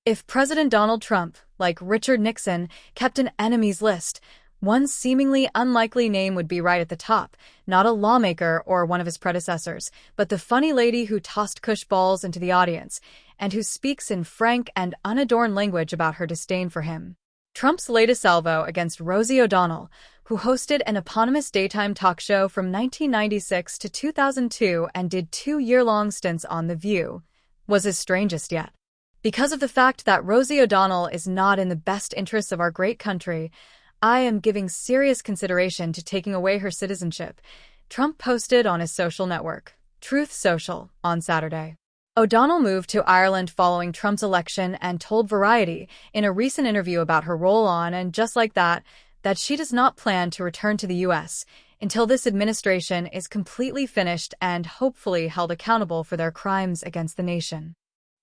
If President Donald Trump, like Richard Nixon, kept an enemies list, one seemingly unlikely name would be right at the top, not a lawmaker or one of his predecessors, but the funny lady who tossed cush balls into the audience, and who speaks in frank and unadorned language about her disdain for him. Trump's latest salvo against Rosie O'Donnell, who hosted an eponymous daytime talk show from 1996 to 2002 and did 2-year-long stints on The View, was his strangest yet. Because of the fact that Rosie O'Donnell is not in the best interests of our great country, I am giving serious consideration to taking away her citizenship, Trump posted on his social network, Truth Social, on Saturday. O'Donnell moved to Ireland following Trump's election and told Variety in a recent interview about her role on and just like that she does not plan to return to the U.S. until this administration is completely finished and hopefully held accountable for their crimes against the nation.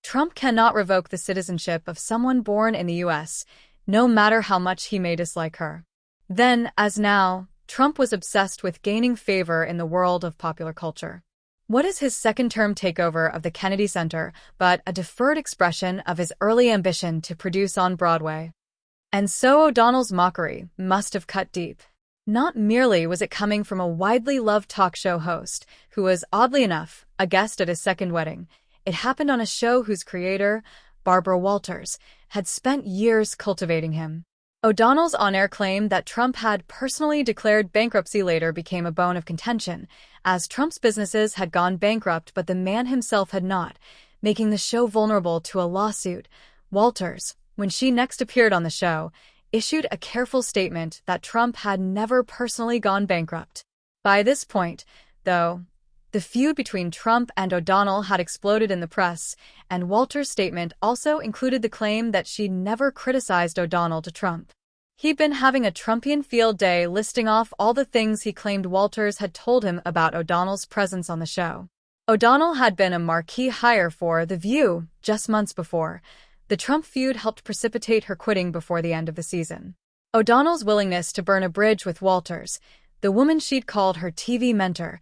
Trump cannot revoke the citizenship of someone born in the U.S., no matter how much he may dislike her. Then, as now, Trump was obsessed with gaining favor in the world of popular culture. What is his second-term takeover of the Kennedy Center but a deferred expression of his early ambition to produce on Broadway? And so O'Donnell's mockery must have cut deep. Not merely was it coming from a widely loved talk show host, who was, oddly enough, a guest at his second wedding. It happened on a show whose creator, Barbara Walters, had spent years cultivating him. O'Donnell's on-air claim that Trump had personally declared bankruptcy later became a bone of contention, as Trump's businesses had gone bankrupt but the man himself had not, making the show vulnerable to a lawsuit. Walters, when she next appeared on the show, issued a careful statement that Trump had never personally gone bankrupt. By this point, though, the feud between Trump and O'Donnell had exploded in the press, and Walters' statement also included the claim that she'd never criticized O'Donnell to Trump. He'd been having a Trumpian field day listing off all the things he claimed Walters had told him about O'Donnell's presence on the show. O'Donnell had been a marquee hire for The View just months before. The Trump feud helped precipitate her quitting before the end of the season. O'Donnell's willingness to burn a bridge with Walters, the woman she'd called her TV mentor,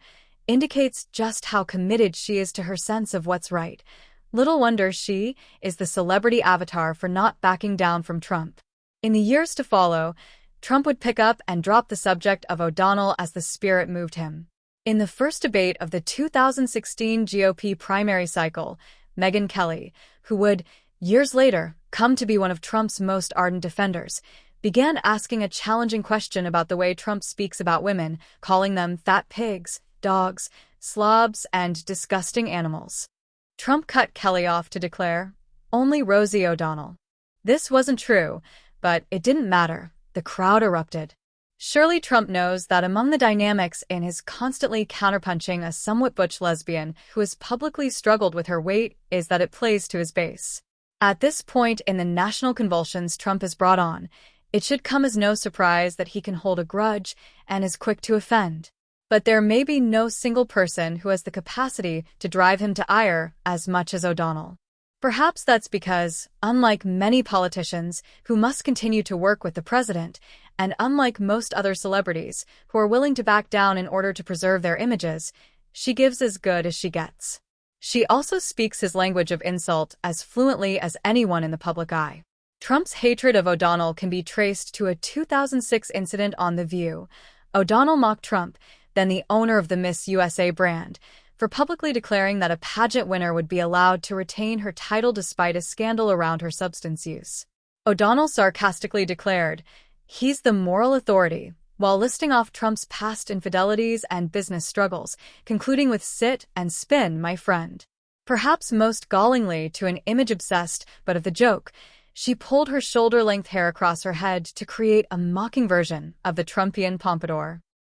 indicates just how committed she is to her sense of what's right. Little wonder she is the celebrity avatar for not backing down from Trump. In the years to follow, Trump would pick up and drop the subject of O'Donnell as the spirit moved him. In the first debate of the 2016 GOP primary cycle, Megyn Kelly, who would, years later, come to be one of Trump's most ardent defenders, began asking a challenging question about the way Trump speaks about women, calling them fat pigs, dogs, slobs, and disgusting animals. Trump cut Kelly off to declare, "Only Rosie O'Donnell." This wasn't true, but it didn't matter. The crowd erupted. Surely Trump knows that among the dynamics in his constantly counterpunching a somewhat butch lesbian who has publicly struggled with her weight is that it plays to his base. At this point in the national convulsions Trump has brought on, it should come as no surprise that he can hold a grudge and is quick to offend. But there may be no single person who has the capacity to drive him to ire as much as O'Donnell. Perhaps that's because, unlike many politicians who must continue to work with the president, and unlike most other celebrities who are willing to back down in order to preserve their images, she gives as good as she gets. She also speaks his language of insult as fluently as anyone in the public eye. Trump's hatred of O'Donnell can be traced to a 2006 incident on The View. O'Donnell mocked Trump, then the owner of the Miss USA brand, for publicly declaring that a pageant winner would be allowed to retain her title despite a scandal around her substance use. O'Donnell sarcastically declared, "He's the moral authority," while listing off Trump's past infidelities and business struggles, concluding with "sit and spin, my friend." Perhaps most gallingly to an image-obsessed but of the joke, she pulled her shoulder-length hair across her head to create a mocking version of the Trumpian pompadour.